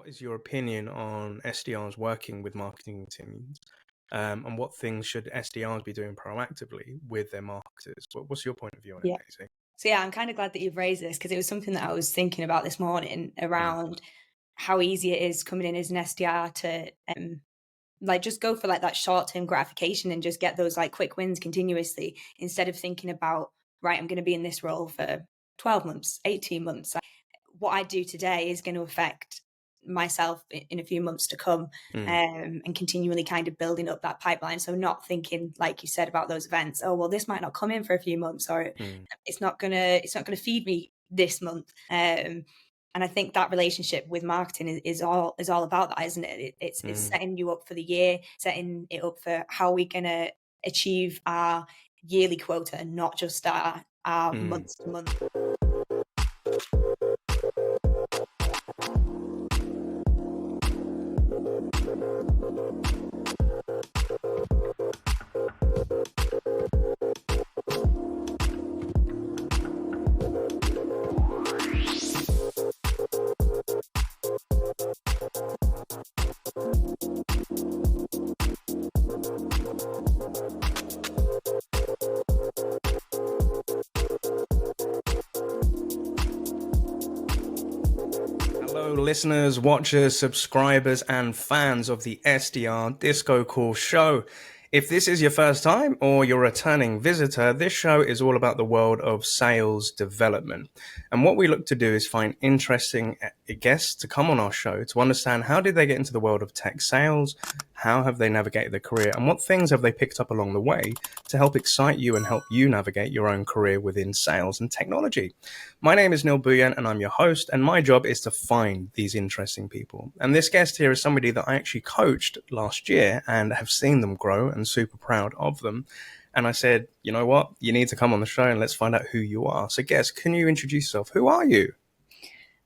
What is your opinion on SDRs working with marketing teams? And what things should SDRs be doing proactively with their marketers? What's your point of view on it, Yeah. Maisie? So yeah, I'm kind of glad that you've raised this because it was something that I was thinking about this morning around how easy it is coming in as an SDR to just go for like that short-term gratification and just get those like quick wins continuously instead of thinking about, right, I'm going to be in this role for 12 months, 18 months. What I do today is going to affect myself in a few months to come, and continually kind of building up that pipeline. So not thinking, like you said, about those events, oh well, this might not come in for a few months, or it's not gonna feed me this month. And I think that relationship with marketing is all about that, isn't it? It's setting you up for the year, setting it up for how we're gonna achieve our yearly quota and not just our month to month. Hello, listeners, watchers, subscribers, and fans of the SDR Disco Call show. If this is your first time or you're a returning visitor, this show is all about the world of sales development. And what we look to do is find interesting guests to come on our show to understand how did they get into the world of tech sales, how have they navigated their career, and what things have they picked up along the way to help excite you and help you navigate your own career within sales and technology. My name is Neil Bhuiyan and I'm your host, and my job is to find these interesting people. And this guest here is somebody that I actually coached last year and have seen them grow and super proud of them. And I said, you know what? You need to come on the show and let's find out who you are. So guest, can you introduce yourself? Who are you?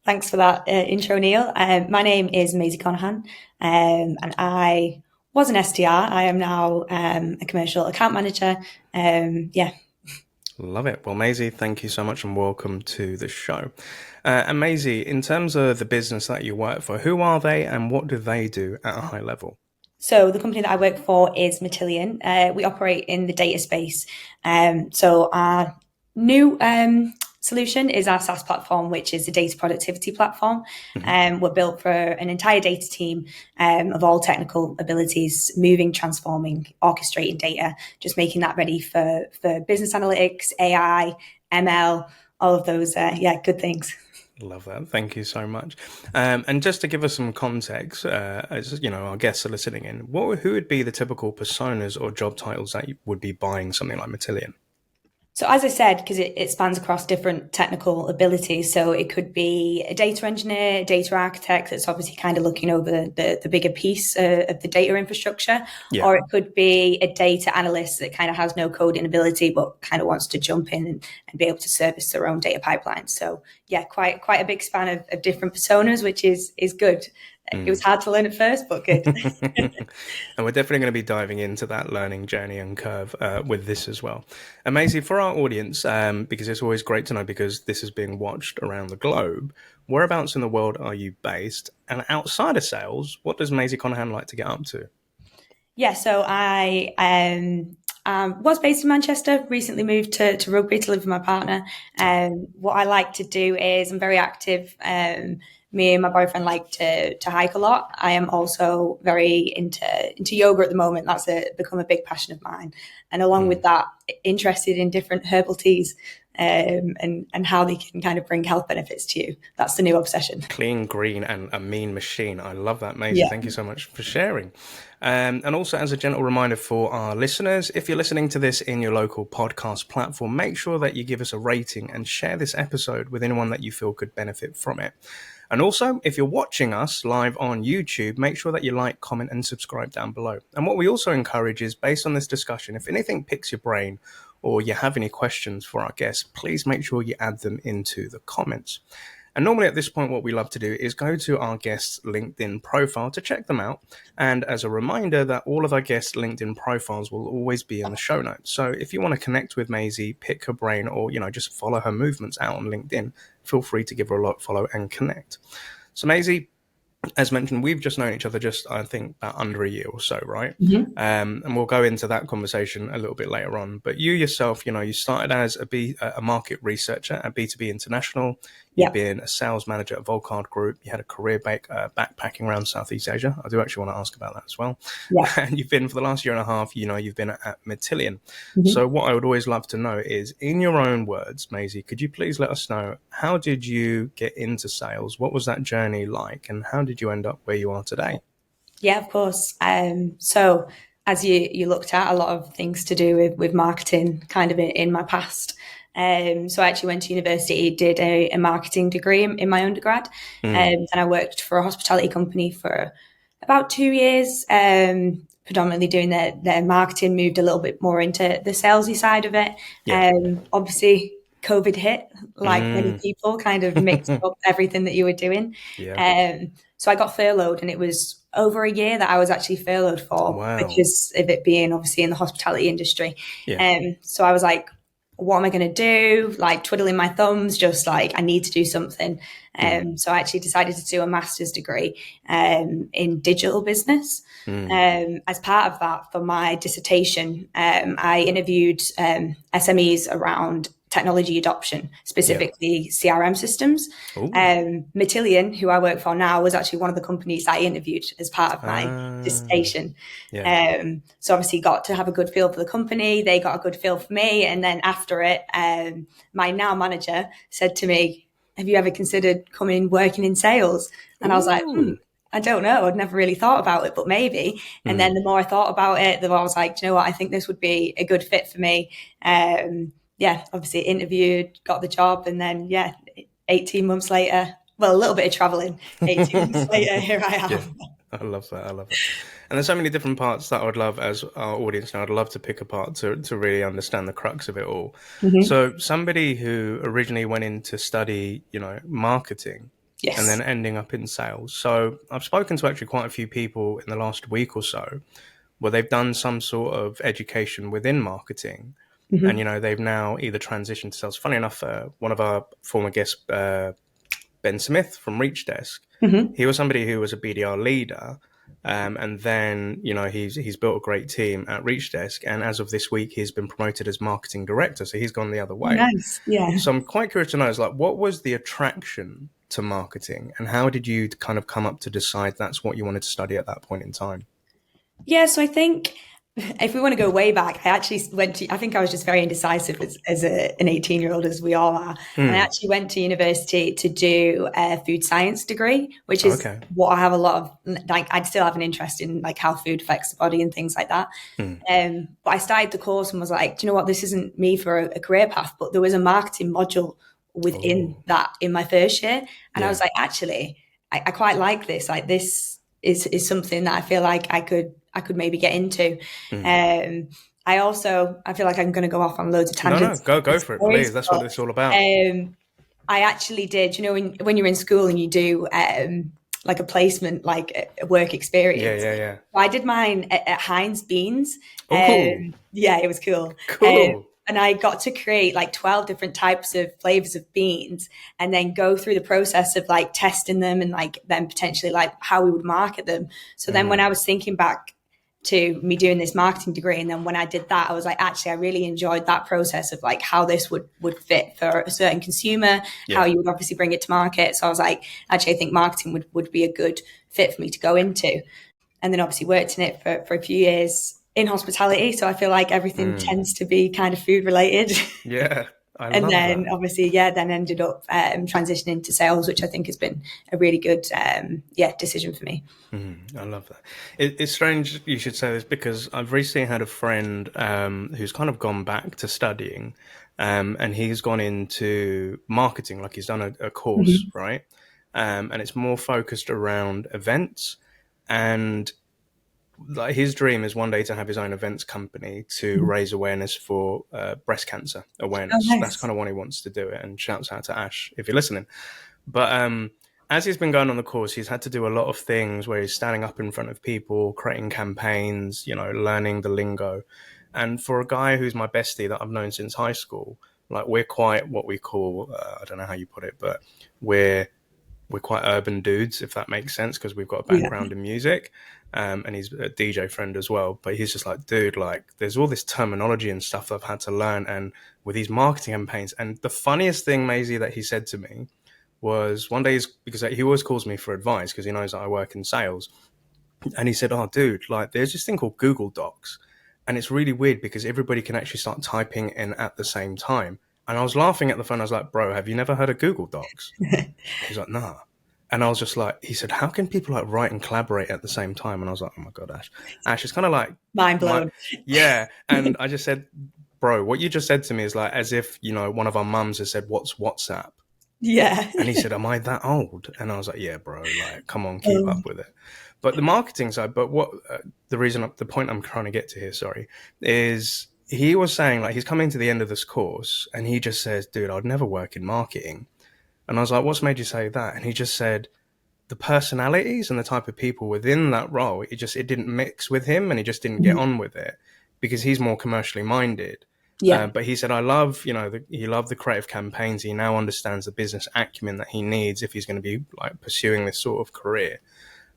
Thanks for that intro, Neil. My name is Maisie Conahan, and I was an SDR. I am now a commercial account manager. Love it. Well, Maisie, thank you so much and welcome to the show. And Maisie, in terms of the business that you work for, who are they and what do they do at a high level? So the company that I work for is Matillion. We operate in the data space. So our new solution is our SaaS platform, which is a data productivity platform. We're built for an entire data team of all technical abilities, moving, transforming, orchestrating data, just making that ready for business analytics, AI, ML, all of those, good things. Love that. Thank you so much. And just to give us some context, as you know, our guests are listening in, who would be the typical personas or job titles that you would be buying something like Matillion? So as I said, because it spans across different technical abilities, so it could be a data engineer, data architect that's obviously kind of looking over the bigger piece of the data infrastructure, or it could be a data analyst that kind of has no coding ability but kind of wants to jump in and be able to service their own data pipeline. So yeah, quite a big span of different personas, which is good. It was hard to learn at first, but good. And we're definitely going to be diving into that learning journey and curve with this as well. Amazing for our audience, because it's always great to know, because this is being watched around the globe. Whereabouts in the world are you based? And outside of sales, what does Maisie Conahan like to get up to? Yeah, so I was based in Manchester, recently moved to Rugby to live with my partner. What I like to do is I'm very active. Me and my boyfriend like to hike a lot. I am also very into yoga at the moment. That's become a big passion of mine. And along with that, interested in different herbal teas and how they can kind of bring health benefits to you. That's the new obsession. Clean, green, and a mean machine. I love that, Maisie. Yeah. Thank you so much for sharing. And also, as a gentle reminder for our listeners, if you're listening to this in your local podcast platform, make sure that you give us a rating and share this episode with anyone that you feel could benefit from it. And also, if you're watching us live on YouTube, make sure that you like, comment, and subscribe down below. And what we also encourage is, based on this discussion, if anything picks your brain or you have any questions for our guests, please make sure you add them into the comments. And normally at this point, what we love to do is go to our guests' LinkedIn profile to check them out. And as a reminder that all of our guests' LinkedIn profiles will always be in the show notes. So if you want to connect with Maisie, pick her brain, or, just follow her movements out on LinkedIn, feel free to give her a follow and connect. So Maisie, as mentioned, we've just known each other just, I think, about under a year or so, right? Mm-hmm. And we'll go into that conversation a little bit later on. But you yourself, you started as a market researcher at B2B International. You've Yeah. been a sales manager at Volcard Group. You had a career backpacking around Southeast Asia. I do actually want to ask about that as well. Yeah. And you've been for the last year and a half, you've been at Matillion. Mm-hmm. So what I would always love to know is, in your own words, Maisie, could you please let us know, how did you get into sales? What was that journey like? And how did you end up where you are today? Yeah, of course. So as you looked at, a lot of things to do with marketing kind of in my past. So I actually went to university, did a marketing degree in my undergrad, and I worked for a hospitality company for about 2 years, predominantly doing their marketing, moved a little bit more into the salesy side of it. Yeah. Obviously, COVID hit, like many people, kind of mixed up everything that you were doing. Yeah. So I got furloughed, and it was over a year that I was actually furloughed for, Wow. because of it being obviously in the hospitality industry. Yeah. So I was like, what am I going to do? Like twiddling my thumbs, just like, I need to do something. So I actually decided to do a master's degree in digital business. As part of that, for my dissertation, I interviewed SMEs around technology adoption, specifically CRM systems. Matillion, who I work for now, was actually one of the companies I interviewed as part of my dissertation. Yeah. So obviously got to have a good feel for the company. They got a good feel for me. And then after it, my now manager said to me, have you ever considered working in sales? And I was like, I don't know. I'd never really thought about it, but maybe. And then the more I thought about it, the more I was like, do you know what? I think this would be a good fit for me. Obviously interviewed, got the job, and then 18 months later, well, a little bit of traveling, 18 months later, here I am. Yeah. I love that. And there's so many different parts that I would love, as our audience now, I'd love to pick apart to really understand the crux of it all. So somebody who originally went in to study, marketing, Yes. and then ending up in sales. So I've spoken to actually quite a few people in the last week or so where they've done some sort of education within marketing. And, they've now either transitioned to sales. Funny enough, one of our former guests, Ben Smith from Reach Desk, he was somebody who was a BDR leader. And then, he's built a great team at Reach Desk. And as of this week, he's been promoted as marketing director. So he's gone the other way. Nice. Yeah. So I'm quite curious to know, what was the attraction to marketing, and how did you kind of come up to decide that's what you wanted to study at that point in time? Yeah, so I think if we want to go way back, I think I was just very indecisive as an 18-year-old, as we all are. And I actually went to university to do a food science degree, which is what I have a lot of, like, I'd still have an interest in, like, how food affects the body and things like that. But I started the course and was like, do you know what, this isn't me for a career path, but there was a marketing module within that in my first year. And I was like, actually, I quite like this. Like, this is something that I feel like I could maybe get into. I feel like I'm going to go off on loads of tangents. No, go for it, please. That's what it's all about. I actually did, when you're in school and you do like a placement, like a work experience. Yeah. I did mine at Heinz Beans. Cool. Yeah, it was cool. Cool. And I got to create like 12 different types of flavors of beans, and then go through the process of like testing them and like then potentially like how we would market them. So then when I was thinking back to me doing this marketing degree, and then when I did that, I was like, actually, I really enjoyed that process of like how this would fit for a certain consumer, how you would obviously bring it to market. So I was like, actually, I think marketing would be a good fit for me to go into. And then obviously worked in it for a few years in hospitality. So I feel like everything tends to be kind of food related. Yeah. And then obviously, then ended up transitioning to sales, which I think has been a really good, decision for me. I love that. It's strange you should say this, because I've recently had a friend who's kind of gone back to studying, and he's gone into marketing, like he's done a course, right? And it's more focused around events, and like his dream is one day to have his own events company to raise awareness for breast cancer awareness. Nice. That's kind of when he wants to do it. And shouts out to Ash if you're listening. But as he's been going on the course, he's had to do a lot of things where he's standing up in front of people, creating campaigns, learning the lingo. And for a guy who's my bestie that I've known since high school, like, we're quite what we call, I don't know how you put it, but we're we're quite urban dudes, if that makes sense, because we've got a background in music. And he's a DJ friend as well. But he's just like, dude, like, there's all this terminology and stuff I've had to learn, and with these marketing campaigns. And the funniest thing, Maisie, that he said to me was one day, because he always calls me for advice because he knows that I work in sales. And he said, oh, dude, like, there's this thing called Google Docs. And it's really weird because everybody can actually start typing in at the same time. And I was laughing at the phone. I was like, bro, have you never heard of Google Docs? He's like, nah. And I was just like, he said, how can people like write and collaborate at the same time? And I was like, oh my God, Ash, it's kind of like mind blown. Yeah. And I just said, bro, what you just said to me is like as if, you know, one of our mums has said, what's WhatsApp? Yeah. And he said, am I that old? And I was like, yeah, bro, like, come on, keep up with it. But the marketing side, but what the point I'm trying to get to here, sorry, is he was saying like, he's coming to the end of this course and he just says, dude, I'd never work in marketing. And I was like, what's made you say that? And he just said the personalities and the type of people within that role, it didn't mix with him and he just didn't get on with it because he's more commercially minded. Yeah. But he said, I love, you know, he loved the creative campaigns. He now understands the business acumen that he needs if he's going to be like pursuing this sort of career.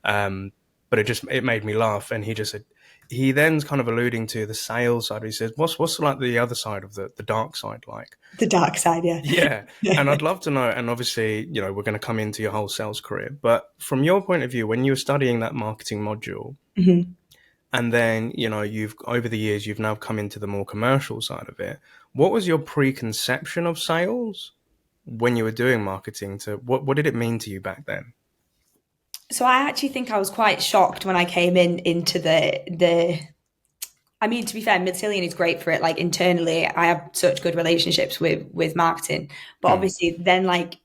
But it made me laugh. And he just said, he then's kind of alluding to the sales side. He says, what's like the other side of the dark side like? The dark side, yeah. Yeah. And I'd love to know, and obviously, you know, we're going to come into your whole sales career, but from your point of view, when you were studying that marketing module, and then, you know, over the years, you've now come into the more commercial side of it. What was your preconception of sales when you were doing marketing? What did it mean to you back then? So I actually think I was quite shocked when I came into the I mean, to be fair, Matillion is great for it. Like internally, I have such good relationships with marketing, but obviously then like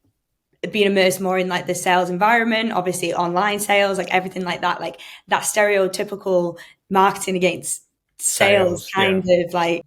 being immersed more in like the sales environment, obviously online sales, like everything like that stereotypical marketing against sales kind of like,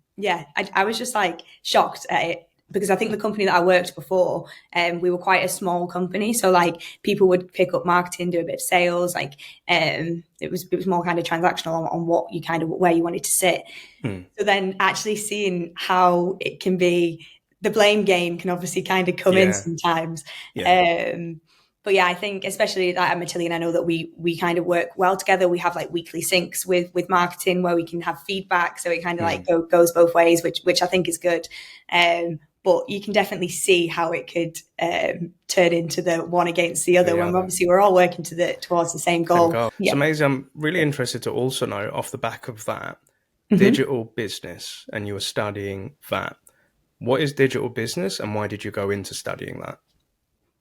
I was just like shocked at it. Because I think the company that I worked before, we were quite a small company. So like people would pick up marketing, do a bit of sales, like it was more kind of transactional on what you kind of where you wanted to sit. So then actually seeing how it can be, the blame game can obviously kind of come in sometimes. But yeah, I think especially like at Matillion, I know that we kind of work well together. We have like weekly syncs with marketing where we can have feedback. So it kind of like goes both ways, which I think is good. But you can definitely see how it could turn into the one against the other when obviously we're all working towards the same goal. Yeah. So Maisie, I'm really interested to also know off the back of that, digital business, and you were studying that. What is digital business and why did you go into studying that?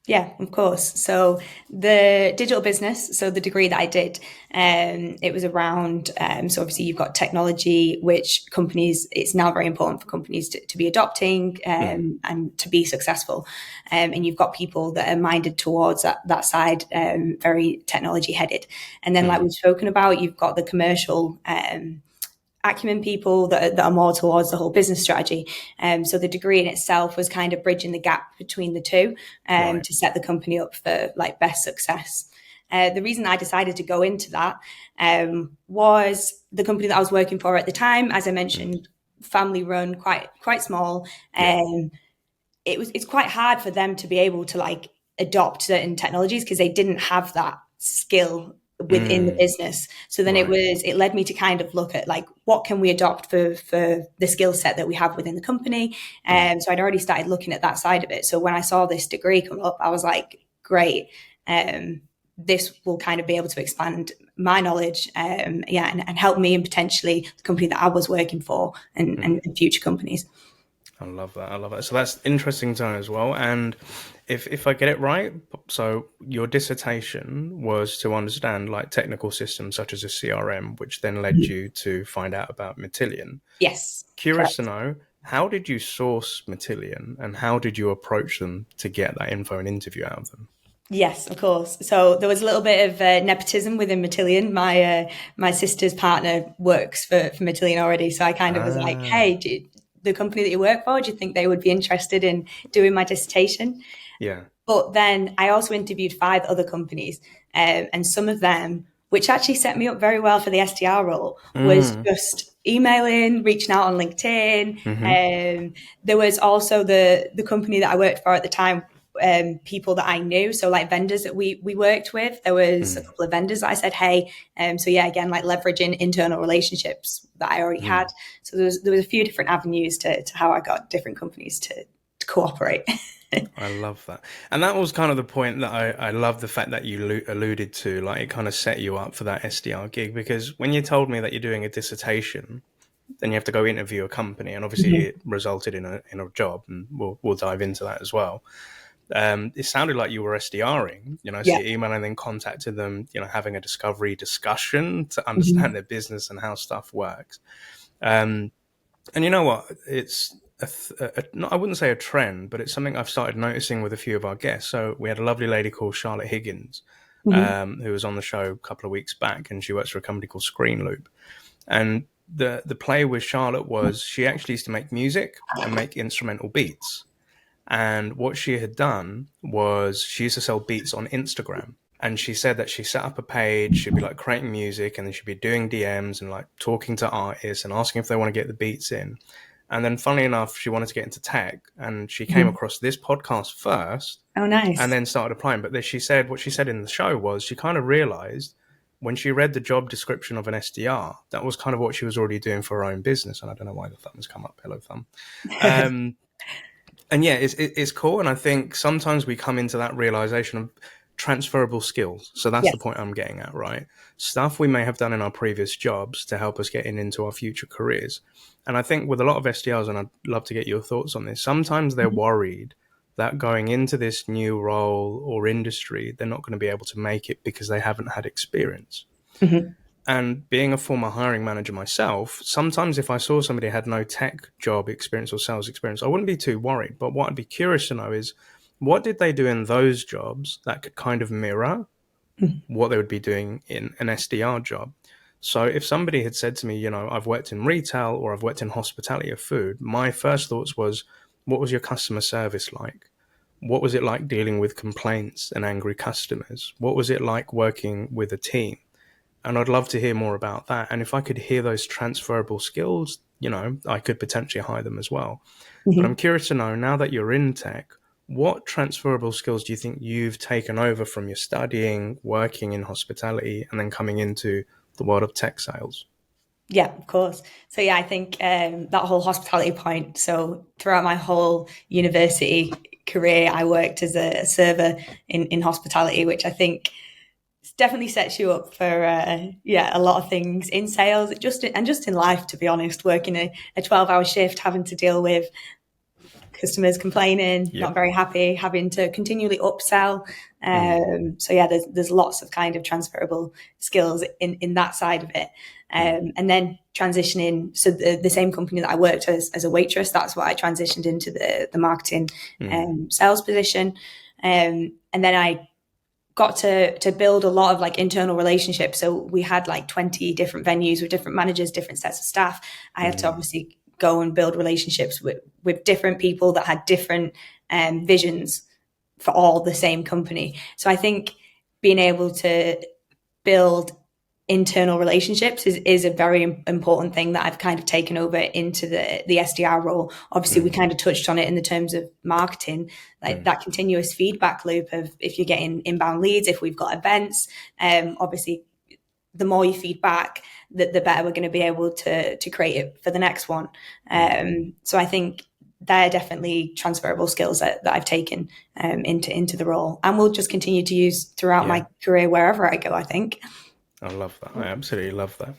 Yeah, of course. So the digital business, so the degree that I did, it was around, so obviously you've got technology, which companies, it's now very important for companies to be adopting and to be successful. And you've got people that are minded towards that side, very technology headed. And then like we've spoken about, you've got the commercial acumen people that are more towards the whole business strategy. So the degree in itself was kind of bridging the gap between the two to set the company up for like best success. The reason I decided to go into that was the company that I was working for at the time, as I mentioned, family run, quite small. It's quite hard for them to be able to like adopt certain technologies because they didn't have that skill within the business. So then it led me to kind of look at like what can we adopt for the skill set that we have within the company. So I'd already started looking at that side of it. So when I saw this degree come up, I was like, great, this will kind of be able to expand my knowledge and help me and potentially the company that I was working for and future companies. I love that. So that's interesting to know as well. And if I get it right, so your dissertation was to understand like technical systems such as a CRM, which then led you to find out about Matillion. Yes. Curious to know, how did you source Matillion and how did you approach them to get that info and interview out of them? Yes, of course. So there was a little bit of nepotism within Matillion. My sister's partner works for Matillion already. So I kind of was like, hey, the company that you work for, do you think they would be interested in doing my dissertation? Yeah. But then I also interviewed 5 other companies and some of them, which actually set me up very well for the SDR role, was just emailing, reaching out on LinkedIn. There was also the company that I worked for at the time people that I knew. So like vendors that we worked with, there was a couple of vendors that I said, hey, so yeah, again, like leveraging internal relationships that I already had. So there was a few different avenues to how I got different companies to cooperate. I love that. And that was kind of the point that I love the fact that you alluded to, like it kind of set you up for that SDR gig, because when you told me that you're doing a dissertation, then you have to go interview a company, and obviously it resulted in a job, and we'll dive into that as well. It sounded like you were SDRing, so you email and then contacted them, having a discovery discussion to understand their business and how stuff works. And you know what? It's I wouldn't say a trend, but it's something I've started noticing with a few of our guests. So we had a lovely lady called Charlotte Higgins, who was on the show a couple of weeks back, and she works for a company called Screen Loop. And the play with Charlotte was she actually used to make music and make instrumental beats. And what she had done was she used to sell beats on Instagram. And she said that she set up a page, she'd be like creating music, and then she'd be doing DMs and like talking to artists and asking if they want to get the beats in. And then funnily enough, she wanted to get into tech, and she came across this podcast first. Oh, nice. And then started applying. But then what she said in the show was she kind of realized when she read the job description of an SDR, that was kind of what she was already doing for her own business. And I don't know why the thumb has come up. Hello, thumb. And yeah, it's cool. And I think sometimes we come into that realization of transferable skills. So that's the point I'm getting at, right? Stuff we may have done in our previous jobs to help us get into our future careers. And I think with a lot of SDRs, and I'd love to get your thoughts on this, sometimes they're worried that going into this new role or industry, they're not going to be able to make it because they haven't had experience. And being a former hiring manager myself, sometimes if I saw somebody had no tech job experience or sales experience, I wouldn't be too worried. But what I'd be curious to know is, what did they do in those jobs that could kind of mirror what they would be doing in an SDR job? So if somebody had said to me, I've worked in retail or I've worked in hospitality or food, my first thoughts was, what was your customer service like? What was it like dealing with complaints and angry customers? What was it like working with a team? And I'd love to hear more about that. And if I could hear those transferable skills, I could potentially hire them as well. But I'm curious to know, now that you're in tech, what transferable skills do you think you've taken over from your studying, working in hospitality, and then coming into the world of tech sales? Yeah, of course. So yeah, I think that whole hospitality point. So throughout my whole university career, I worked as a server in hospitality, which I think definitely sets you up for a lot of things in sales, just in life, to be honest. Working a 12-hour shift, having to deal with customers complaining, not very happy, having to continually upsell. So yeah, there's lots of kind of transferable skills in that side of it. And then transitioning, so the same company that I worked as a waitress, that's what I transitioned into the marketing sales position. And then I got to build a lot of like internal relationships. So we had like 20 different venues with different managers, different sets of staff. I had to obviously go and build relationships with different people that had different visions for all the same company. So I think being able to build internal relationships is a very important thing that I've kind of taken over into the SDR role. Obviously, we kind of touched on it in the terms of marketing, like that continuous feedback loop of if you're getting inbound leads, if we've got events, obviously the more you feedback, the better we're going to be able to create it for the next one. So I think they're definitely transferable skills that I've taken into the role, and will just continue to use throughout my career wherever I go, I think. I love that. I absolutely love that.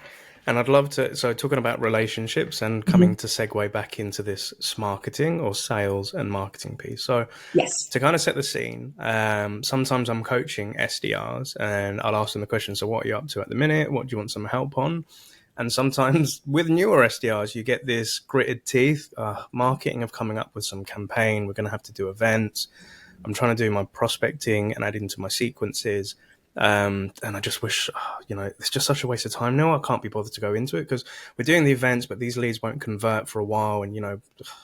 And I'd love to, so talking about relationships and coming to segue back into this marketing or sales and marketing piece. So yes, to kind of set the scene, sometimes I'm coaching SDRs and I'll ask them the question, so what are you up to at the minute? What do you want some help on? And sometimes with newer SDRs, you get this gritted teeth, marketing of coming up with some campaign. We're going to have to do events. I'm trying to do my prospecting and add into my sequences. And I just wish, it's just such a waste of time now. I can't be bothered to go into it because we're doing the events, but these leads won't convert for a while. And,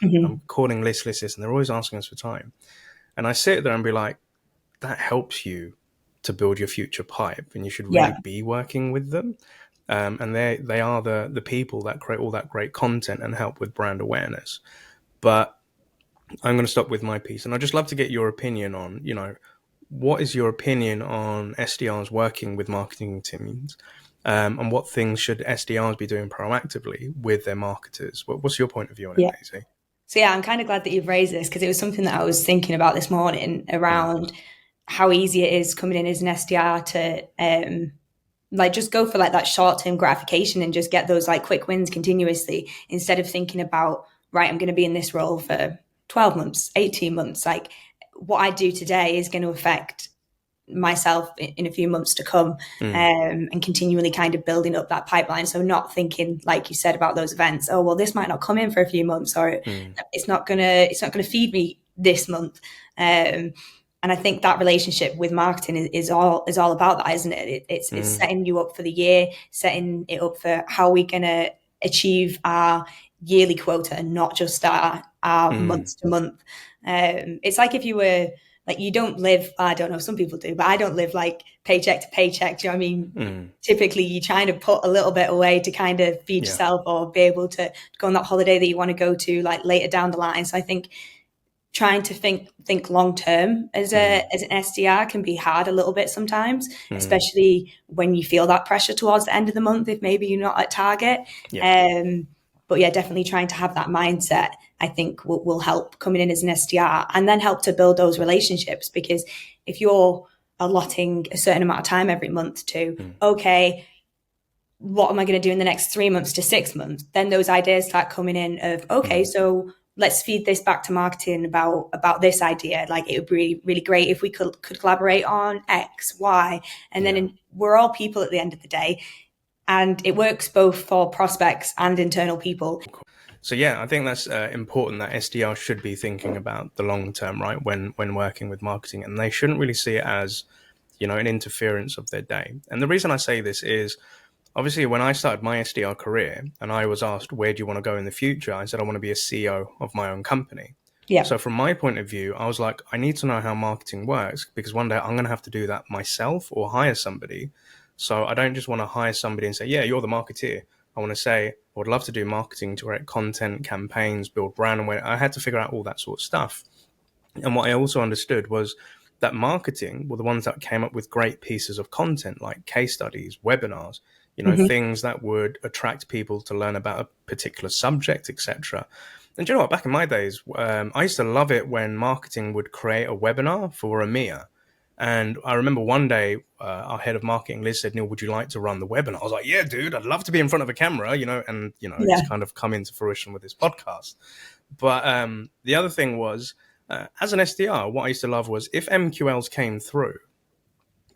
I'm calling lists, and they're always asking us for time. And I sit there and be like, that helps you to build your future pipe, and you should really be working with them. And they are the people that create all that great content and help with brand awareness. But I'm going to stop with my piece. And I'd just love to get your opinion on, what is your opinion on SDRs working with marketing teams? And what things should SDRs be doing proactively with their marketers? What's your point of view on it, Yeah. Maisie? So yeah, I'm kind of glad that you've raised this because it was something that I was thinking about this morning around how easy it is coming in as an SDR to just go for like that short-term gratification and just get those like quick wins continuously instead of thinking about, right, I'm going to be in this role for 12 months, 18 months. Like what I do today is going to affect myself in a few months to come, and continually kind of building up that pipeline. So not thinking, like you said about those events, oh well, this might not come in for a few months, or it's not gonna feed me this month. And I think that relationship with marketing is all about that, isn't it? It's setting you up for the year, setting it up for how we're gonna achieve our yearly quota and not just our month to month. It's like if you were like, you don't live, I don't know, some people do, but I don't live like paycheck to paycheck. Do you know what I mean? Typically, you trying to put a little bit away to kind of feed yourself or be able to go on that holiday that you want to go to like later down the line. So I think trying to think long term as an SDR can be hard a little bit sometimes, especially when you feel that pressure towards the end of the month if maybe you're not at target. But yeah, definitely trying to have that mindset, I think will help coming in as an SDR and then help to build those relationships. Because if you're allotting a certain amount of time every month to, okay, what am I going to do in the next 3 months to 6 months? Then those ideas start coming in of, okay, so let's feed this back to marketing about this idea. Like it would be really great if we could collaborate on X, Y, and then we're all people at the end of the day. And it works both for prospects and internal people. So yeah, I think that's important that SDR should be thinking about the long term, right? When working with marketing, and they shouldn't really see it as, an interference of their day. And the reason I say this is, obviously, when I started my SDR career and I was asked, where do you want to go in the future? I said, I want to be a CEO of my own company. Yeah. So from my point of view, I was like, I need to know how marketing works because one day I'm going to have to do that myself or hire somebody. So I don't just want to hire somebody and say, yeah, you're the marketeer. I want to say, I would love to do marketing, to create content, campaigns, build brand. And I had to figure out all that sort of stuff. And what I also understood was that marketing were the ones that came up with great pieces of content like case studies, webinars, things that would attract people to learn about a particular subject, etc. And you know what? Back in my days, I used to love it when marketing would create a webinar for EMEA. And I remember one day, our head of marketing, Liz, said, Neil, would you like to run the webinar? I was like, yeah, dude, I'd love to be in front of a camera, and, it's kind of come into fruition with this podcast. But the other thing was, as an SDR, what I used to love was if MQLs came through,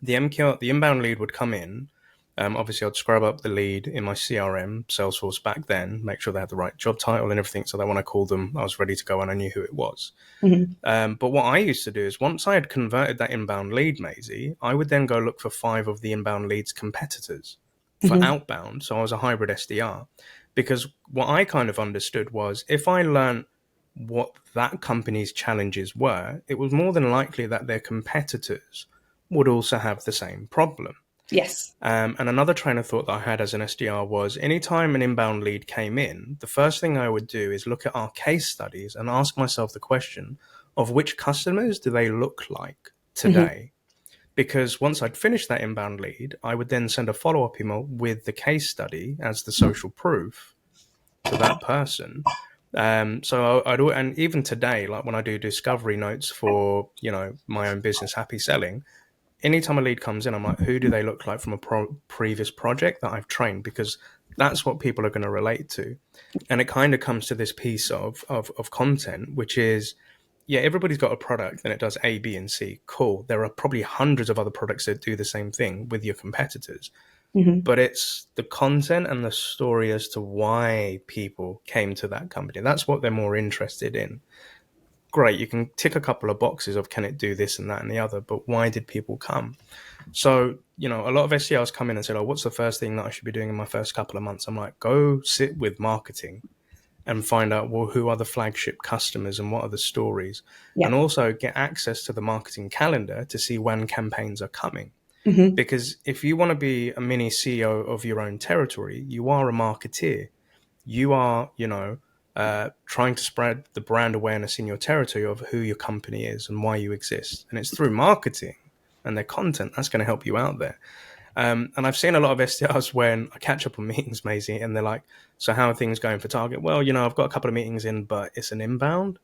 the inbound lead would come in. Obviously, I'd scrub up the lead in my CRM, Salesforce back then, make sure they had the right job title and everything, so that when I called them, I was ready to go and I knew who it was. But what I used to do is once I had converted that inbound lead, Maisie, I would then go look for 5 of the inbound lead's competitors for outbound. So I was a hybrid SDR. Because what I kind of understood was if I learned what that company's challenges were, it was more than likely that their competitors would also have the same problem. Yes. And another train of thought that I had as an SDR was anytime an inbound lead came in, the first thing I would do is look at our case studies and ask myself the question of which customers do they look like today? Because once I'd finished that inbound lead, I would then send a follow-up email with the case study as the social proof to that person. So and even today, like when I do discovery notes for, my own business, HappySelling, anytime a lead comes in, I'm like, who do they look like from a previous project that I've trained? Because that's what people are going to relate to. And it kind of comes to this piece of content, which is, yeah, everybody's got a product and it does A, B, and C. Cool. There are probably hundreds of other products that do the same thing with your competitors. But it's the content and the story as to why people came to that company. That's what they're more interested in. Great, you can tick a couple of boxes of can it do this and that and the other, but why did people come? So, a lot of SDRs come in and say, oh, what's the first thing that I should be doing in my first couple of months? I'm like, go sit with marketing and find out, well, who are the flagship customers and what are the stories? And also get access to the marketing calendar to see when campaigns are coming. Because if you want to be a mini CEO of your own territory, you are a marketeer. You are, trying to spread the brand awareness in your territory of who your company is and why you exist. And it's through marketing and their content that's going to help you out there. And I've seen a lot of SDRs when I catch up on meetings, Maisie, and they're like, so how are things going for Target? Well, I've got a couple of meetings in, but it's an inbound.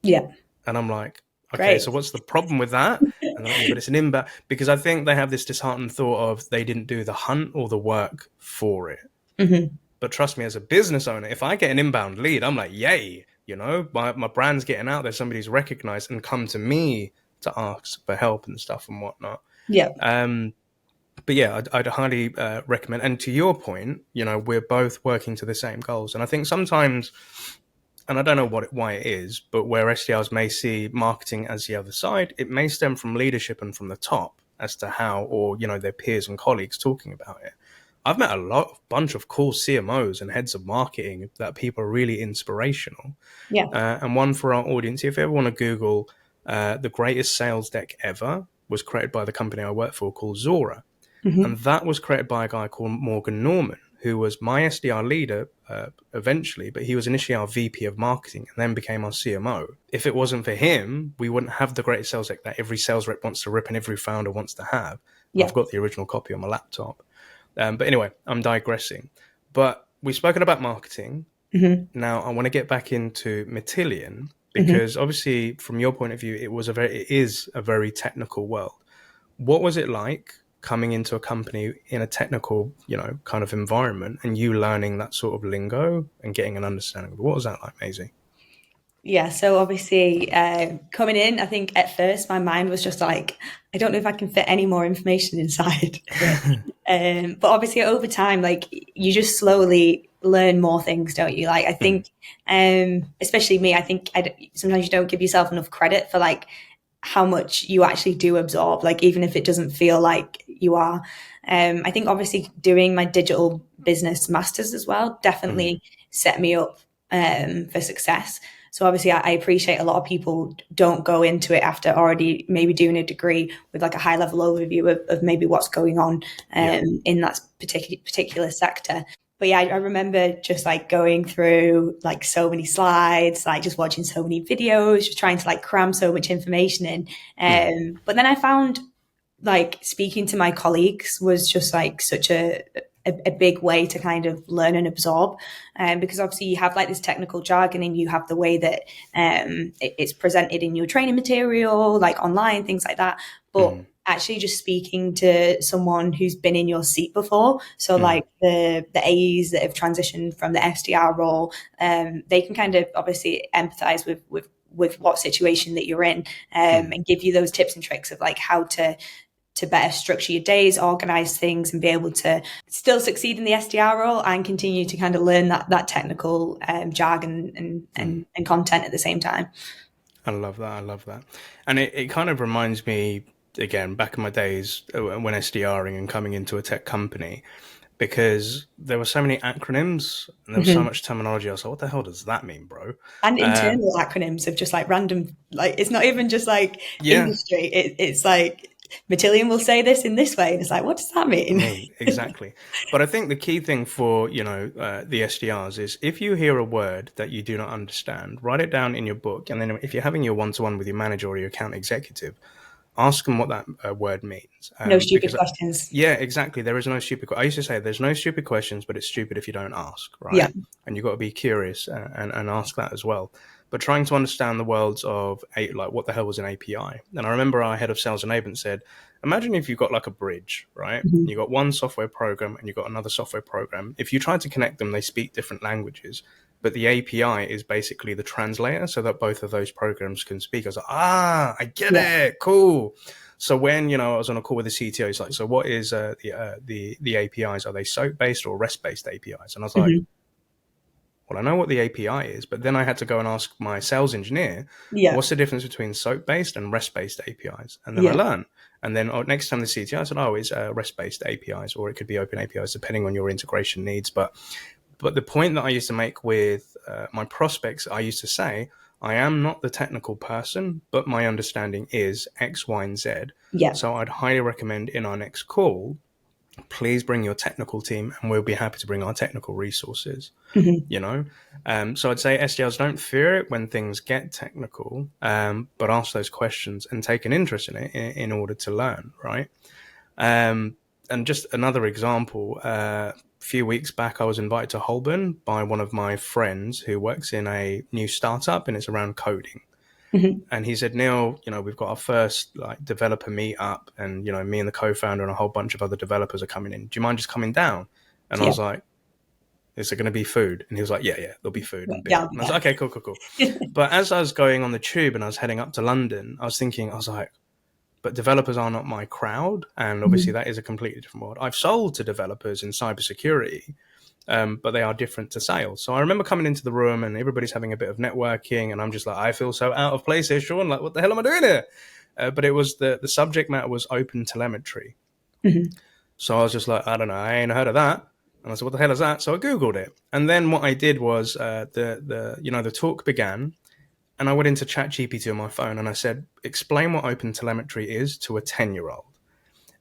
Yeah. And I'm like, okay, Great. so what's the problem with that? And they're like, yeah, but it's an inbound. Because I think they have this disheartened thought of they didn't do the hunt or the work for it. Mm-hmm. But trust me, as a business owner, if I get an inbound lead, I'm like, yay, my brand's getting out there. Somebody's recognized and come to me to ask for help and stuff and whatnot. Yeah. But yeah, I'd highly recommend. And to your point, we're both working to the same goals. And I think sometimes, and I don't know why it is, but where SDRs may see marketing as the other side, it may stem from leadership and from the top as to how, or, their peers and colleagues talking about it. I've met a bunch of cool CMOs and heads of marketing that people are really inspirational. Yeah. And one for our audience, if you ever want to Google the greatest sales deck ever, was created by the company I work for called Zora. Mm-hmm. And that was created by a guy called Morgan Norman, who was my SDR leader eventually, but he was initially our VP of marketing and then became our CMO. If it wasn't for him, we wouldn't have the greatest sales deck that every sales rep wants to rip and every founder wants to have. Yeah. I've got the original copy on my laptop. But anyway, I'm digressing. But we've spoken about marketing. Mm-hmm. Now I want to get back into Matillion because obviously from your point of view, it is a very technical world. What was it like coming into a company in a technical, kind of environment and you learning that sort of lingo and getting an understanding of it? What was that like, Maisie? Yeah, so obviously coming in, I think at first my mind was just like, I don't know if I can fit any more information inside. But obviously over time, like you just slowly learn more things, don't you? Like I think, especially me, I think sometimes you don't give yourself enough credit for like how much you actually do absorb, like even if it doesn't feel like you are. I think obviously doing my digital business masters as well definitely set me up for success. So obviously I appreciate a lot of people don't go into it after already maybe doing a degree with like a high level overview of maybe what's going on in that particular sector. But yeah, I remember just like going through like so many slides, like just watching so many videos, just trying to like cram so much information in. But then I found like speaking to my colleagues was just like such a big way to kind of learn and absorb, because obviously you have like this technical jargon and you have the way that it's presented in your training material, like online, things like that. But actually just speaking to someone who's been in your seat before, so like the AEs that have transitioned from the SDR role, they can kind of obviously empathize with what situation that you're in, and give you those tips and tricks of like how to better structure your days, organize things, and be able to still succeed in the SDR role and continue to kind of learn that technical jargon and content at the same time. I love that. And it kind of reminds me, again, back in my days when SDRing and coming into a tech company, because there were so many acronyms and there was so much terminology. I was like, what the hell does that mean, bro? And internal acronyms of just like random, like it's not even just like industry. It's like Matillion will say this in this way. And it's like, what does that mean? Exactly. But I think the key thing for, the SDRs is if you hear a word that you do not understand, write it down in your book. And then if you're having your one-to-one with your manager or your account executive, ask them what that word means. No stupid questions. Yeah, exactly. There is no stupid. I used to say there's no stupid questions, but it's stupid if you don't ask, right? Yeah. And you've got to be curious and ask that as well. But trying to understand the worlds of like what the hell was an API. And I remember our head of sales enablement said, imagine if you've got like a bridge, right? You've got one software program and you've got another software program. If you try to connect them, they speak different languages. But the API is basically the translator so that both of those programs can speak. I was like, I get it. Cool. So when, I was on a call with the CTO, he's like, so what is the APIs? Are they SOAP-based or REST-based APIs? And I was like, well, I know what the API is, but then I had to go and ask my sales engineer, what's the difference between SOAP-based and REST-based APIs? And then I learned. And then next time the CTO, I said, it's REST-based APIs, or it could be open APIs, depending on your integration needs. But the point that I used to make with my prospects, I used to say, I am not the technical person, but my understanding is X, Y, and Z. Yeah. So I'd highly recommend in our next call, please bring your technical team and we'll be happy to bring our technical resources. You know, so I'd say SDRs don't fear it when things get technical, but ask those questions and take an interest in it in order to learn, right? And just another example, a few weeks back, I was invited to Holborn by one of my friends who works in a new startup and it's around coding. And he said, Neil, you know, we've got our first like developer meetup and, you know, me and the co-founder and a whole bunch of other developers are coming in. Do you mind just coming down? And I was like, is there going to be food? And he was like, yeah, there'll be food and beer. And I was like, okay, cool. But as I was going on the tube and I was heading up to London, I was like, but developers are not my crowd. And obviously that is a completely different world. I've sold to developers in cybersecurity, but they are different to sales. So I remember coming into the room and everybody's having a bit of networking and I'm just like, I feel so out of place here, Sean. Like, what the hell am I doing here? But it was the subject matter was open telemetry. So I was just like, I don't know, I ain't heard of that. And I said, what the hell is that? So I Googled it. And then what I did was the talk began and I went into ChatGPT on my phone and I said, explain what open telemetry is to a 10-year-old.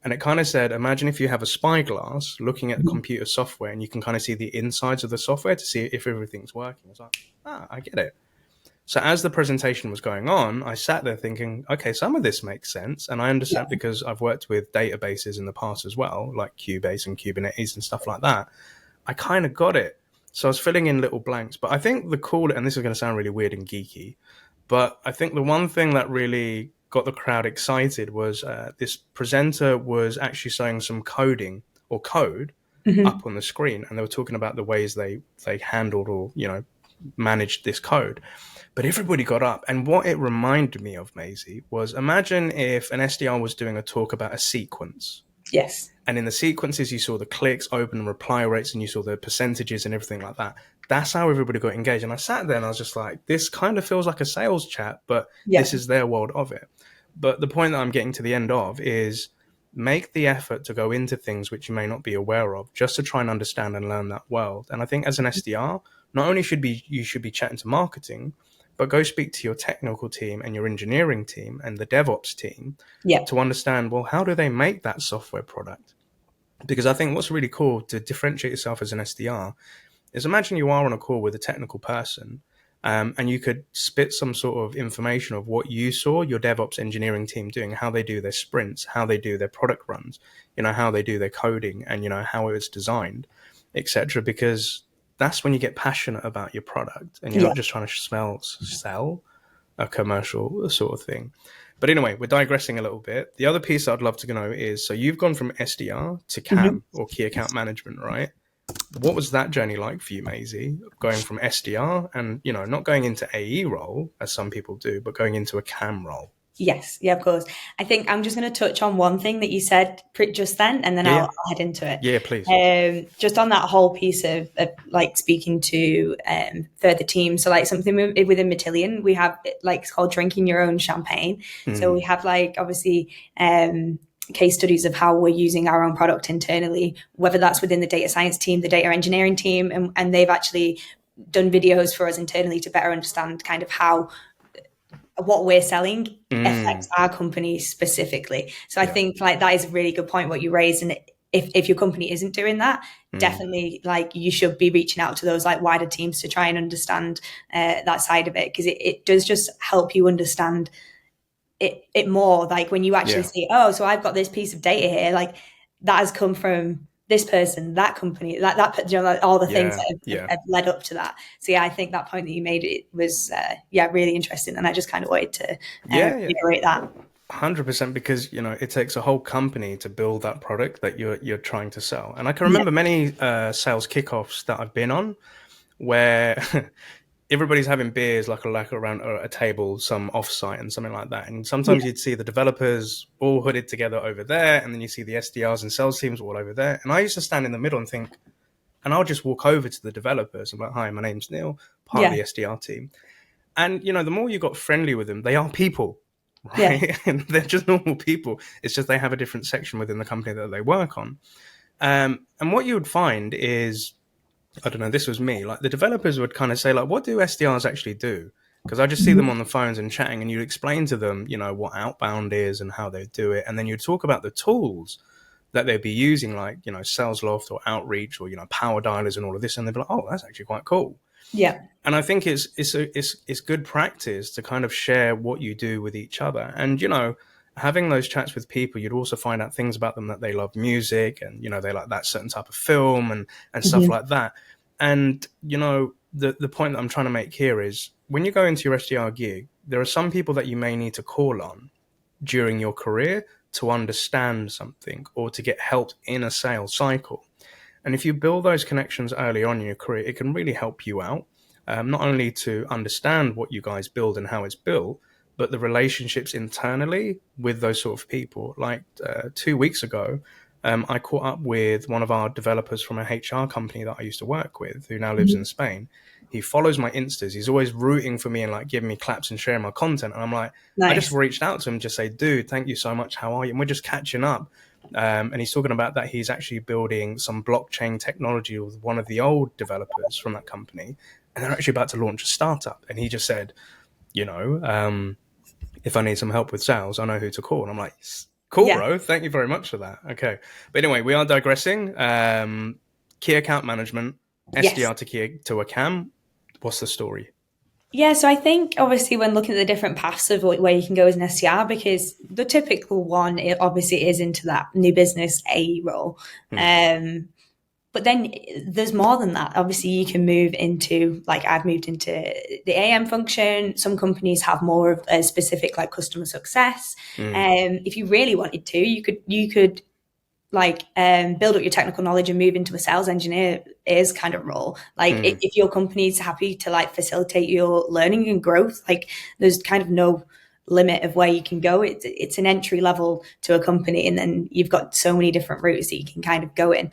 And it kind of said, imagine if you have a spyglass looking at the computer software and you can kind of see the insides of the software to see if everything's working. I was like, I get it. So as the presentation was going on, I sat there thinking, okay, some of this makes sense. And I understand because I've worked with databases in the past as well, like Cubase and Kubernetes and stuff like that. I kind of got it. So I was filling in little blanks. But I think the cool, and this is going to sound really weird and geeky, but I think the one thing that really got the crowd excited was this presenter was actually showing some coding or code up on the screen. And they were talking about the ways they handled or, you know, managed this code. But everybody got up. And what it reminded me of, Maisie, was imagine if an SDR was doing a talk about a sequence. Yes. And in the sequences, you saw the clicks, open and reply rates, and you saw the percentages and everything like that. That's how everybody got engaged. And I sat there and I was just like, this kind of feels like a sales chat, but this is their world of it. But the point that I'm getting to the end of is make the effort to go into things which you may not be aware of, just to try and understand and learn that world. And I think as an SDR, not only you should be chatting to marketing, but go speak to your technical team and your engineering team and the DevOps team to understand, well, how do they make that software product? Because I think what's really cool to differentiate yourself as an SDR is imagine you are on a call with a technical person and you could spit some sort of information of what you saw your DevOps engineering team doing, how they do their sprints, how they do their product runs, you know, how they do their coding and, you know, how it was designed, etc. Because that's when you get passionate about your product and you're not just trying to sell a commercial sort of thing. But anyway, we're digressing a little bit. The other piece I'd love to know is, so you've gone from SDR to CAM or key account management, right? What was that journey like for you, Maisie? Going from SDR and, you know, not going into AE role as some people do, but going into a CAM role. Yes, of course. I think I'm just going to touch on one thing that you said just then, and then I'll head into it. Yeah, please. Just on that whole piece of like speaking to further teams. So like something within Matillion, we have like it's called drinking your own champagne. So we have like obviously case studies of how we're using our own product internally, whether that's within the data science team, the data engineering team, and they've actually done videos for us internally to better understand kind of how what we're selling affects our company specifically. So I think like that is a really good point what you raised. And if your company isn't doing that, definitely like you should be reaching out to those like wider teams to try and understand that side of it, because it does just help you understand it more. Like when you actually see, oh, so I've got this piece of data here, like that has come from this person, that company, that you know, like all the things that have led up to that. So I think that point that you made, it was really interesting, and I just kind of wanted to reiterate that. 100%, because you know it takes a whole company to build that product that you're trying to sell. And I can remember many sales kickoffs that I've been on where everybody's having beers like around a table, some offsite and something like that. And sometimes you'd see the developers all hooded together over there, and then you see the SDRs and sales teams all over there. And I used to stand in the middle and think, and I'll just walk over to the developers and be like, hi, my name's Neil, part of the SDR team. And, you know, the more you got friendly with them, they are people, right? And they're just normal people. It's just they have a different section within the company that they work on. And what you would find is, I don't know, this was me, like the developers would kind of say, like, what do SDRs actually do? Because I just see them on the phones and chatting, and you explain to them, you know, what outbound is and how they do it. And then you talk about the tools that they'd be using, like, you know, Sales Loft or Outreach or, you know, Power Dialers and all of this. And they'd be like, oh, that's actually quite cool. Yeah. And I think it's good practice to kind of share what you do with each other. And, you know, having those chats with people, you'd also find out things about them, that they love music and, you know, they like that certain type of film and stuff like that. And, you know, the point that I'm trying to make here is when you go into your SDR gig, there are some people that you may need to call on during your career to understand something or to get help in a sales cycle. And if you build those connections early on in your career, it can really help you out, not only to understand what you guys build and how it's built, but the relationships internally with those sort of people. Like 2 weeks ago, I caught up with one of our developers from a HR company that I used to work with, who now lives in Spain. He follows my Instas. He's always rooting for me and like giving me claps and sharing my content. And I'm like, Nice. I just reached out to him, just say, dude, thank you so much. How are you? And we're just catching up. And he's talking about that he's actually building some blockchain technology with one of the old developers from that company. And they're actually about to launch a startup. And he just said, you know, if I need some help with sales, I know who to call. And I'm like, cool, bro. Thank you very much for that. Okay. But anyway, we are digressing. Key account management, SDR to a CAM. What's the story? Yeah, so I think obviously when looking at the different paths of where you can go as an SDR, because the typical one, it obviously is into that new business AE role. But then there's more than that. Obviously, you can move into, like I've moved into the AM function. Some companies have more of a specific like customer success. If you really wanted to, you could like build up your technical knowledge and move into a sales engineer's kind of role. Like if your company's happy to like facilitate your learning and growth, like there's kind of no limit of where you can go. It's an entry level to a company, and then you've got so many different routes that you can kind of go in.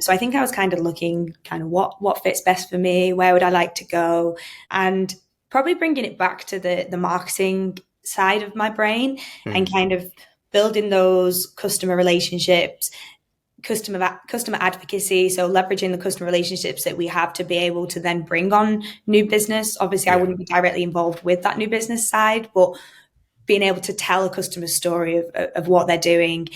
So I think I was kind of looking kind of what fits best for me, where would I like to go, and probably bringing it back to the marketing side of my brain and kind of building those customer relationships, customer advocacy. So leveraging the customer relationships that we have to be able to then bring on new business. Obviously, I wouldn't be directly involved with that new business side, but being able to tell a customer story of what they're doing,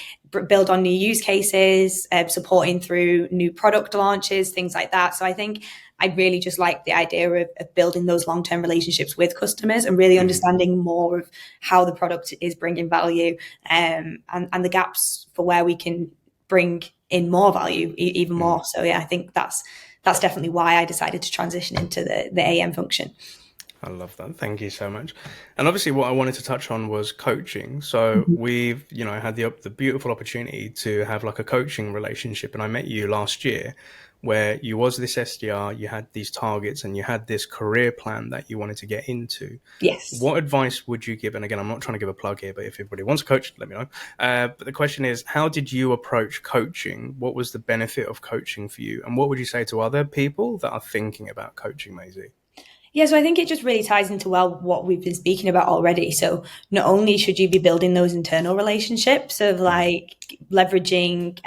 build on new use cases, supporting through new product launches, things like that. So I think I really just like the idea of building those long-term relationships with customers and really understanding more of how the product is bringing value, and the gaps for where we can bring in more value even more. So yeah, I think that's definitely why I decided to transition into the AM function. I love that. Thank you so much. And obviously what I wanted to touch on was coaching. So we've, you know, had the beautiful opportunity to have like a coaching relationship. And I met you last year where you was this SDR, you had these targets and you had this career plan that you wanted to get into. Yes. What advice would you give? And again, I'm not trying to give a plug here, but if everybody wants a coach, let me know. But the question is, how did you approach coaching? What was the benefit of coaching for you? And what would you say to other people that are thinking about coaching, Maisie? Yeah, so I think it just really ties into what we've been speaking about already. So not only should you be building those internal relationships of like leveraging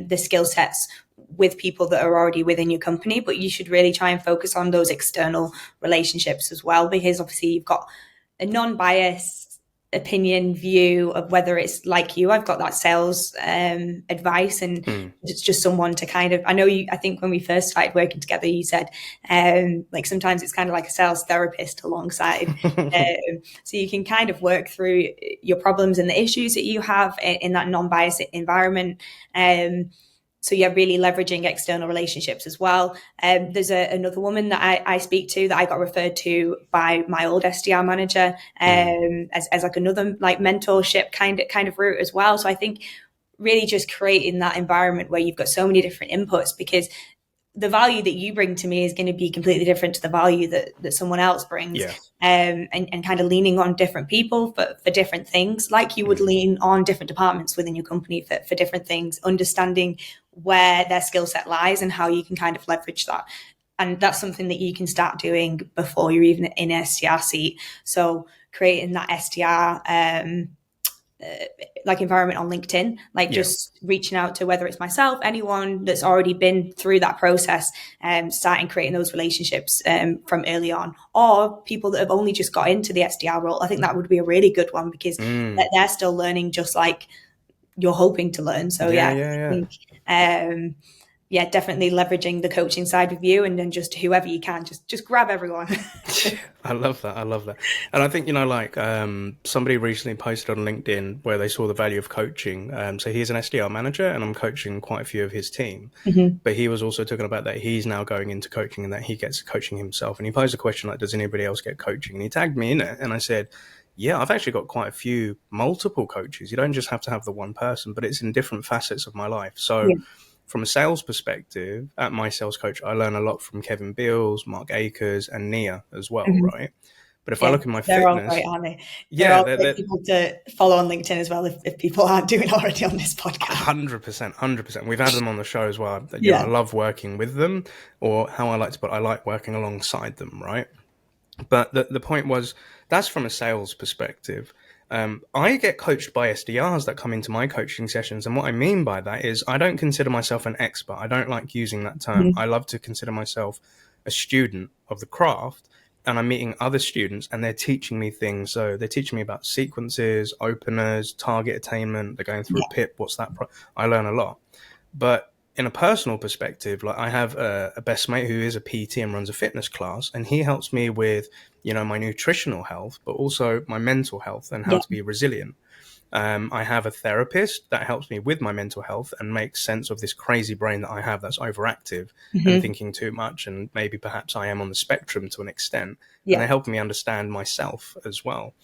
the skill sets with people that are already within your company, but you should really try and focus on those external relationships as well, because obviously you've got a non-biased opinion view of whether it's like you. I've got that sales advice, and it's just someone to kind of, I think when we first started working together, you said like sometimes it's kind of like a sales therapist alongside. So you can kind of work through your problems and the issues that you have in that non-biased environment. So yeah, really leveraging external relationships as well. There's another woman that I speak to that I got referred to by my old SDR manager as like another like mentorship kind of route as well. So I think really just creating that environment where you've got so many different inputs, because the value that you bring to me is going to be completely different to the value that someone else brings. And kind of leaning on different people for different things, like you would lean on different departments within your company for different things, understanding where their skill set lies and how you can kind of leverage that. And that's something that you can start doing before you're even in an SDR seat. So creating that SDR like environment on LinkedIn, like just reaching out to, whether it's myself, anyone that's already been through that process, starting creating those relationships from early on, or people that have only just got into the SDR role. I think that would be a really good one, because they're still learning just like you're hoping to learn. So Yeah. I think, definitely leveraging the coaching side with you, and then just whoever you can, just grab everyone. I love that. And I think, somebody recently posted on LinkedIn where they saw the value of coaching. So he's an SDR manager and I'm coaching quite a few of his team. But he was also talking about that he's now going into coaching and that he gets coaching himself. And he posed a question like, does anybody else get coaching? And he tagged me in it. And I said, yeah, I've actually got quite a few multiple coaches. You don't just have to have the one person, but it's in different facets of my life. So from a sales perspective, at my sales coach, I learn a lot from Kevin Beals, Mark Akers, and Nia as well, right? But if I look at my they're fitness, all great, aren't they? Yeah, they're all great people to follow on LinkedIn as well if people aren't doing already on this podcast. 100%. We've had them on the show as well. You know, I love working with them, or how I like to put it, I like working alongside them, right? But the point was, that's from a sales perspective. I get coached by SDRs that come into my coaching sessions. And what I mean by that is I don't consider myself an expert. I don't like using that term. I love to consider myself a student of the craft. And I'm meeting other students and they're teaching me things. So they're teaching me about sequences, openers, target attainment. They're going through a PIP. What's that? I learn a lot. But in a personal perspective, like I have a best mate who is a PT and runs a fitness class, and he helps me with, my nutritional health, but also my mental health and how to be resilient. I have a therapist that helps me with my mental health and makes sense of this crazy brain that I have that's overactive and thinking too much. And maybe perhaps I am on the spectrum to an extent. And they help me understand myself as well.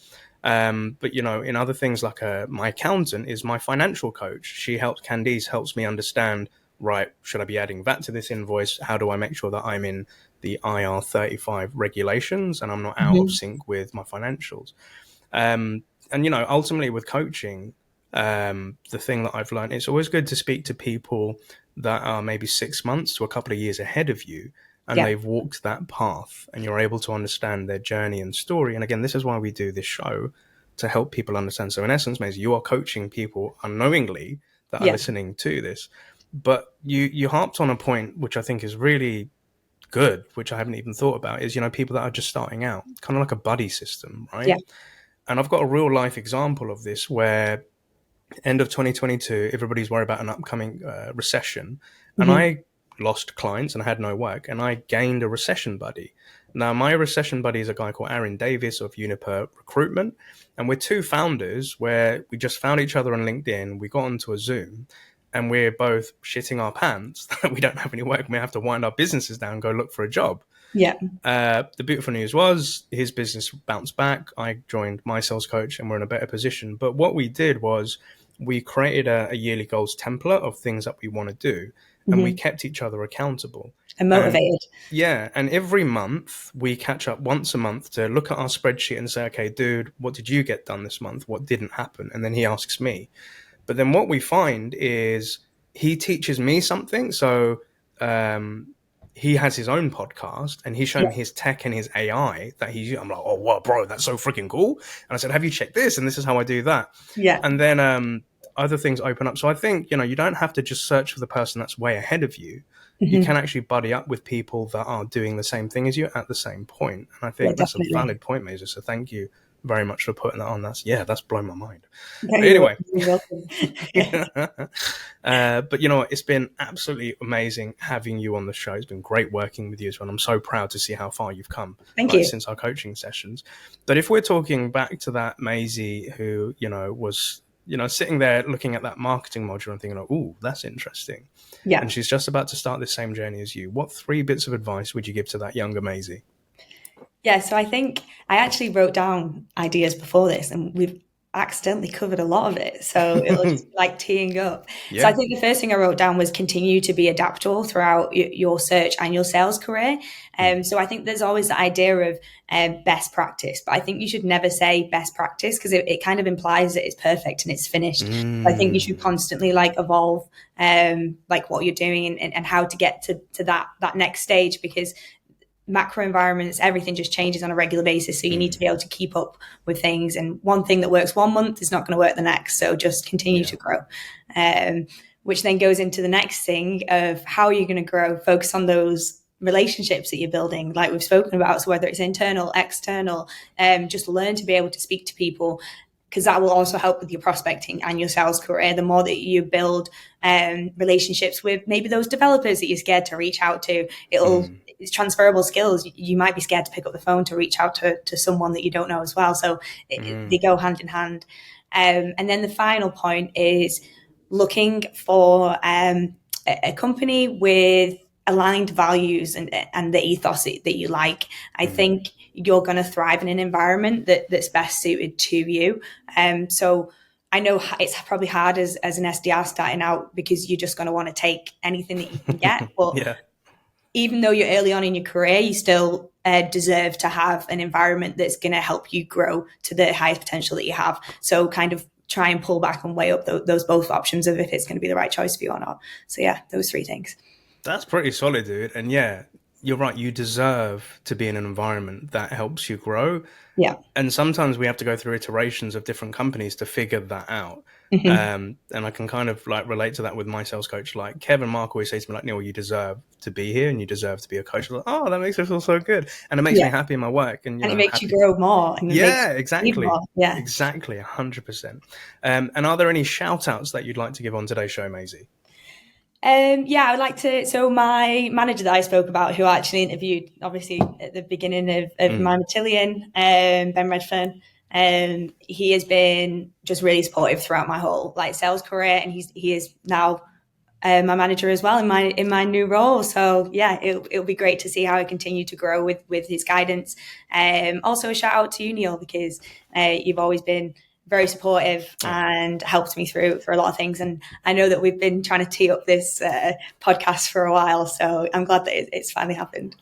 But, in other things like my accountant is my financial coach. Candice helps me understand, right, should I be adding VAT to this invoice? How do I make sure that I'm in the IR35 regulations and I'm not out of sync with my financials? And, ultimately with coaching, the thing that I've learned, it's always good to speak to people that are maybe 6 months to a couple of years ahead of you. And they've walked that path and you're able to understand their journey and story. And again, this is why we do this show, to help people understand. So in essence, Maisie, you are coaching people unknowingly that are listening to this. But you harped on a point, which I think is really good, which I haven't even thought about, is, people that are just starting out, kind of like a buddy system, right? Yeah. And I've got a real life example of this where end of 2022, everybody's worried about an upcoming recession. And I lost clients and I had no work, and I gained a recession buddy. Now, my recession buddy is a guy called Aaron Davis of Uniper Recruitment. And we're two founders where we just found each other on LinkedIn. We got onto a Zoom and we're both shitting our pants that we don't have any work. We have to wind our businesses down and go look for a job. Yeah. The beautiful news was his business bounced back. I joined my sales coach and we're in a better position. But what we did was we created a yearly goals template of things that we want to do. And we kept each other accountable. And motivated. And every month we catch up once a month to look at our spreadsheet and say, okay, dude, what did you get done this month? What didn't happen? And then he asks me. But then what we find is he teaches me something. So he has his own podcast and he's showing me his tech and his AI that he's using. I'm like, oh, wow, bro, that's so freaking cool. And I said, have you checked this? And this is how I do that. Yeah. And then other things open up. So I think, you don't have to just search for the person that's way ahead of you. You can actually buddy up with people that are doing the same thing as you at the same point. And I think that's a valid point, Maisie. So thank you very much for putting that on. That's blown my mind. But anyway, but you know what? It's been absolutely amazing having you on the show. It's been great working with you as well. I'm so proud to see how far you've come since our coaching sessions. But if we're talking back to that Maisie who, was, sitting there looking at that marketing module and thinking, oh, that's interesting. Yeah. And she's just about to start the same journey as you. What 3 bits of advice would you give to that younger Maisie? Yeah, so I think I actually wrote down ideas before this and we've accidentally covered a lot of it. So it was like teeing up. Yeah. So I think the first thing I wrote down was continue to be adaptable throughout your search and your sales career. So I think there's always the idea of best practice, but I think you should never say best practice because it kind of implies that it's perfect and it's finished. I think you should constantly evolve what you're doing and how to get to that next stage, because macro environments, everything just changes on a regular basis. So you need to be able to keep up with things. And one thing that works one month is not going to work the next. So just continue to grow, which then goes into the next thing of how you're going to grow. Focus on those relationships that you're building, like we've spoken about. So whether it's internal, external, just learn to be able to speak to people because that will also help with your prospecting and your sales career. The more that you build relationships with maybe those developers that you're scared to reach out to, it's transferable skills. You might be scared to pick up the phone to reach out to someone that you don't know as well. So they go hand in hand. And then the final point is looking for a company with aligned values and the ethos that you like. I think you're going to thrive in an environment that's best suited to you. So I know it's probably hard as an SDR starting out, because you're just going to want to take anything that you can get. But even though you're early on in your career, you still deserve to have an environment that's going to help you grow to the highest potential that you have. So kind of try and pull back and weigh up those both options of if it's going to be the right choice for you or not. So yeah, those 3 things. That's pretty solid, dude. And yeah, you're right. You deserve to be in an environment that helps you grow. Yeah. And sometimes we have to go through iterations of different companies to figure that out. And I can kind of like relate to that with my sales coach. Like Kevin Mark always says to me, like, Neil, you deserve to be here and you deserve to be a coach. Like, oh, that makes me feel so good. And it makes me happy in my work. And it makes you grow more. And exactly. More. Yeah, exactly. 100%. And are there any shout outs that you'd like to give on today's show, Maisie? I would like to. So my manager that I spoke about, who I actually interviewed, obviously at the beginning of my Matillion, Ben Redfern, he has been just really supportive throughout my whole sales career, and he is now my manager as well in my new role. So yeah, it'll be great to see how I continue to grow with his guidance. Also a shout out to you, Neil, because you've always been very supportive and helped me through a lot of things. And I know that we've been trying to tee up this podcast for a while, so I'm glad that it's finally happened.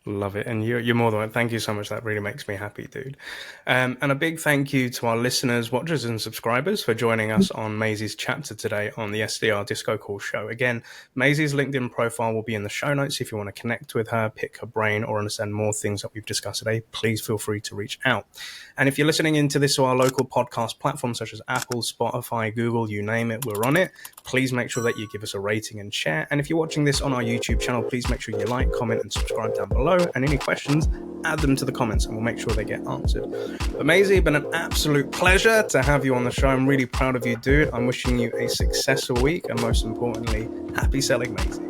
Love it. And you're more than welcome. Thank you so much. That really makes me happy, dude. And a big thank you to our listeners, watchers, and subscribers for joining us on Maisie's chapter today on the SDR Disco Call show. Again, Maisie's LinkedIn profile will be in the show notes. If you want to connect with her, pick her brain, or understand more things that we've discussed today, please feel free to reach out. And if you're listening into this or our local podcast platforms such as Apple, Spotify, Google, you name it, we're on it. Please make sure that you give us a rating and share. And if you're watching this on our YouTube channel, please make sure you like, comment, and subscribe down below. And any questions, add them to the comments and we'll make sure they get answered. But Maisie, it's been an absolute pleasure to have you on the show. I'm really proud of you, dude. I'm wishing you a successful week and most importantly, happy selling, Maisie.